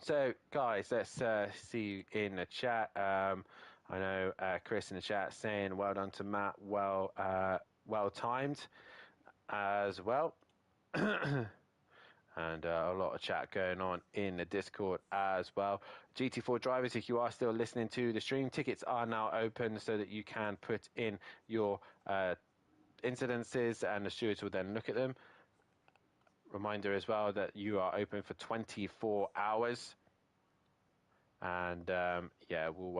So, guys, let's see you in the chat. I know Chris in the chat saying, well done to Matt, well timed as well. And a lot of chat going on in the Discord as well. GT4 drivers, if you are still listening to the stream, tickets are now open so that you can put in your incidences and the stewards will then look at them. Reminder as well that you are open for 24 hours. And yeah, we'll...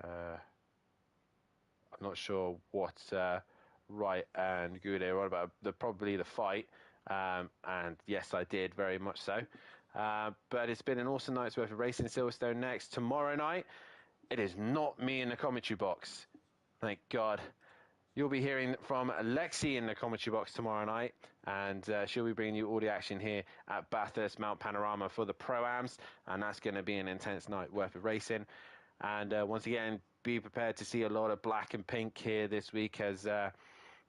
I'm not sure what... Right and good are about probably the fight, and yes, I did very much so. But it's been an awesome night's worth of racing. Silverstone next tomorrow night. It is not me in the commentary box, thank God. You'll be hearing from Lexi in the commentary box tomorrow night, and she'll be bringing you all the action here at Bathurst Mount Panorama for the Pro-Ams, and that's going to be an intense night worth of racing. And once again, be prepared to see a lot of black and pink here this week, as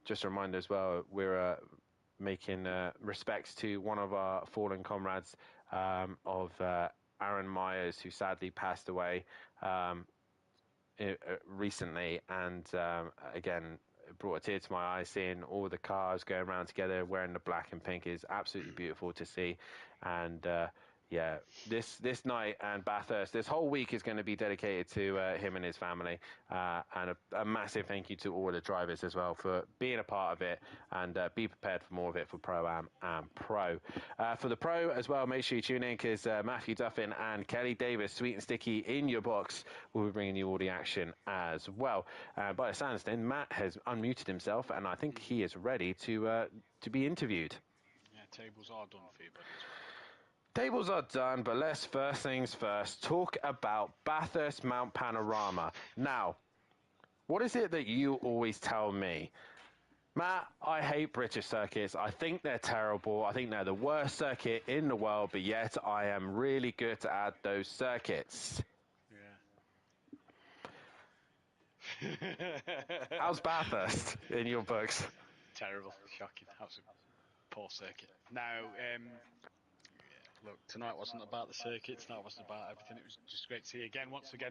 just a reminder as well, we're making respects to one of our fallen comrades of Aaron Myers, who sadly passed away recently. And again, it brought a tear to my eye seeing all the cars going around together wearing the black and pink is absolutely beautiful to see. And yeah, this night and Bathurst, this whole week is going to be dedicated to him and his family. And a massive thank you to all the drivers as well for being a part of it, and be prepared for more of it for Pro-Am and Pro. For the Pro as well, make sure you tune in, because Matthew Duffin and Kelly Davis, Sweet and Sticky in your box, will be bringing you all the action as well. By the sounds then, Matt has unmuted himself, and I think he is ready to be interviewed. Yeah, tables are done for you, buddy. Tables are done, but let's first things first talk about Bathurst Mount Panorama. Now, what is it that you always tell me? Matt, I hate British circuits. I think they're terrible. I think they're the worst circuit in the world, but yet I am really good at those circuits. Yeah. How's Bathurst in your books? Terrible, shocking. That's a poor circuit. Now, look, tonight wasn't about the circuit, tonight wasn't about everything. It was just great to see you again. Once again,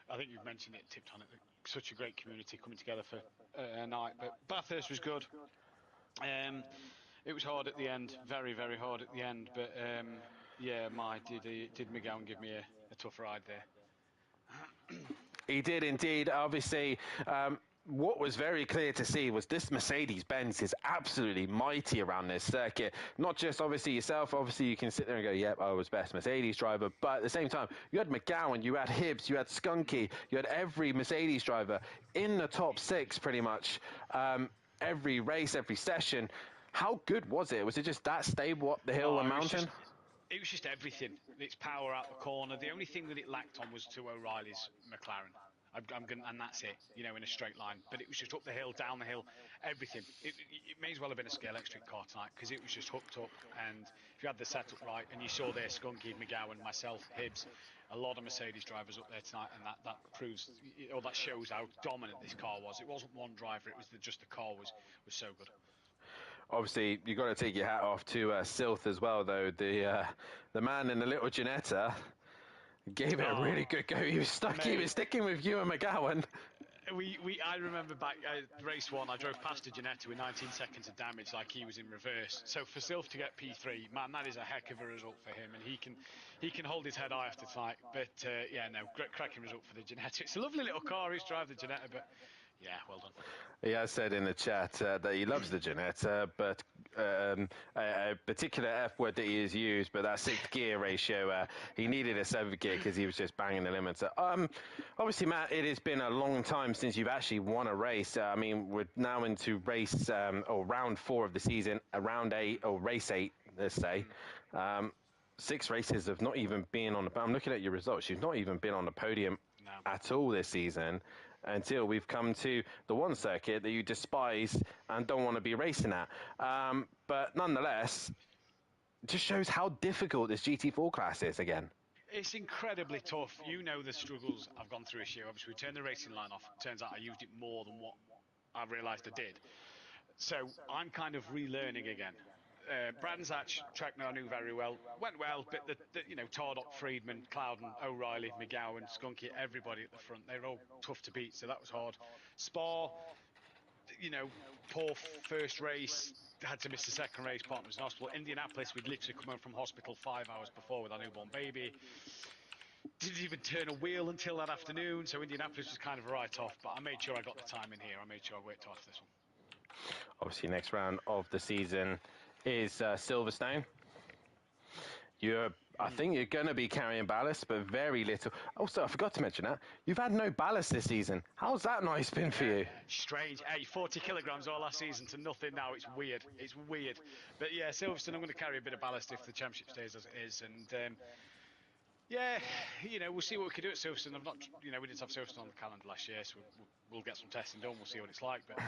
I think you've mentioned it, tipped on it, such a great community coming together for a night. But Bathurst was good. It was hard at the end, very, very hard at the end. But yeah, did McGowan give me a tough ride there. He did indeed. Obviously, what was very clear to see was this Mercedes-Benz is absolutely mighty around this circuit. Not just obviously yourself. Obviously, you can sit there and go, yep, I was best Mercedes driver. But at the same time, you had McGowan, you had Hibbs, you had Skunky, you had every Mercedes driver in the top 6 pretty much. Every race, every session. How good was it? Was it just that stable up the hill and mountain? It was just everything. Its power out the corner. The only thing that it lacked on was to O'Reilly's McLaren. And that's it, in a straight line. But it was just up the hill, down the hill, everything. It may as well have been a scale electric car tonight, because it was just hooked up. And if you had the setup right, and you saw there Skunky, McGowan, myself, Hibbs, a lot of Mercedes drivers up there tonight, and that proves, or that shows how dominant this car was. It wasn't one driver; it was just the car was so good. Obviously, you've got to take your hat off to Silth as well, though. The man in the little Ginetta gave it a really good go. He was stuck. Mate. He was sticking with you and McGowan. I remember back race 1, I drove past a Ginetta with 19 seconds of damage, like he was in reverse. So for Silf to get P3, man, that is a heck of a result for him, and he can hold his head high after tonight. But yeah, no, cracking result for the Ginetta. It's a lovely little car. He's drive the Ginetta, but yeah, well done. He has said in the chat that he loves the Ginetta, but a particular F word that he has used, but that 6th gear ratio, he needed a 7th gear because he was just banging the limiter. Obviously, Matt, it has been a long time since you've actually won a race. I mean, we're now into race or round 4 of the season, round 8 or race 8, let's say. 6 races have not even been on the. I'm looking at your results. You've not even been on the podium at all this season, until we've come to the one circuit that you despise and don't want to be racing at. But nonetheless, it just shows how difficult this GT4 class is again. It's incredibly tough. You know the struggles I've gone through this year. Obviously, we turned the racing line off. Turns out I used it more than what I realised I did. So I'm kind of relearning again. Brands Hatch track now I knew very well. Went well, but Tardock, Friedman, Clouden, O'Reilly, McGowan, Skunky, everybody at the front, they're all tough to beat, so that was hard. Spa, poor first race, had to miss the second race, partner was in hospital. Indianapolis, we'd literally come home from hospital 5 hours before with our newborn baby. Didn't even turn a wheel until that afternoon, so Indianapolis was kind of a write-off, but I made sure I got the time in here. I made sure I worked hard for this one. Obviously, next round of the season is Silverstone. I think you're going to be carrying ballast, but very little. Also, I forgot to mention that you've had no ballast this season. How's that nice been for you? Strange. Hey, 40 kilograms all last season to nothing now. It's weird. It's weird. But yeah, Silverstone, I'm going to carry a bit of ballast if the championship stays as it is. And yeah, we'll see what we can do at Silverstone. We didn't have Silverstone on the calendar last year, so we'll get some testing done. We'll see what it's like. But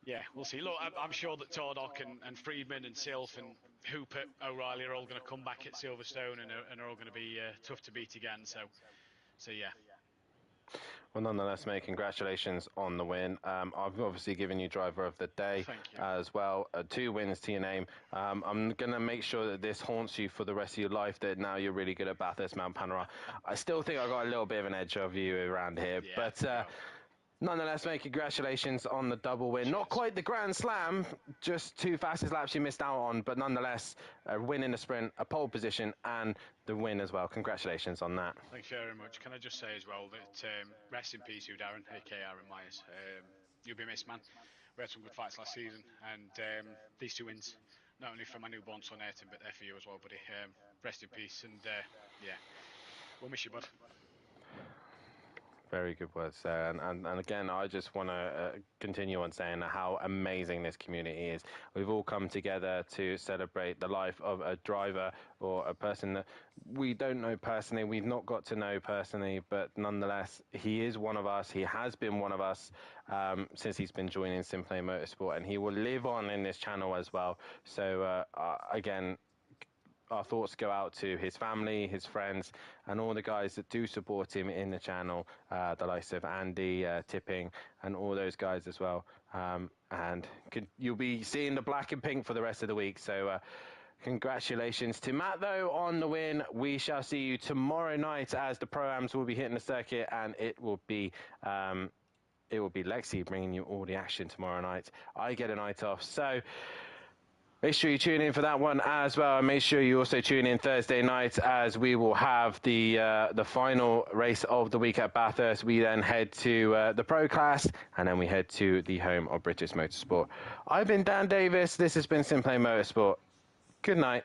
yeah, we'll see. Look, I'm sure that Tardock and Friedman and Silf and Hooper, O'Reilly are all going to come back at Silverstone and are all going to be tough to beat again. So yeah. Well, nonetheless, mate, congratulations on the win. I've obviously given you driver of the day as well. 2 wins to your name. I'm going to make sure that this haunts you for the rest of your life, that now you're really good at Bathurst, Mount Panorama. I still think I got a little bit of an edge of you around here. Yeah, but nonetheless, mate, congratulations on the double win. Cheers. Not quite the Grand Slam, just 2 fastest laps you missed out on, but nonetheless, a win in the sprint, a pole position, and the win as well. Congratulations on that. Thanks very much. Can I just say as well that rest in peace, you, Darren, aka Aaron Myers. You'll be missed, man. We had some good fights last season, and these 2 wins, not only for my newborn son Ayrton, but they're for you as well, buddy. Rest in peace, and yeah, we'll miss you, bud. Very good words there. And again, I just want to continue on saying how amazing this community is. We've all come together to celebrate the life of a driver or a person that we don't know personally, we've not got to know personally, but nonetheless, he is one of us. He has been one of us since he's been joining SimPlay Motorsport, and he will live on in this channel as well. So again, our thoughts go out to his family, his friends, and all the guys that do support him in the channel, the likes of Andy, Tipping, and all those guys as well. And you'll be seeing the black and pink for the rest of the week. So congratulations to Matt, though, on the win. We shall see you tomorrow night as the Pro-Ams will be hitting the circuit, and it will be Lexi bringing you all the action tomorrow night. I get a night off. So make sure you tune in for that one as well, and make sure you also tune in Thursday night as we will have the final race of the week at Bathurst. We then head to the Pro Class, and then we head to the home of British Motorsport. I've been Dan Davis. This has been SimPlay Motorsport. Good night.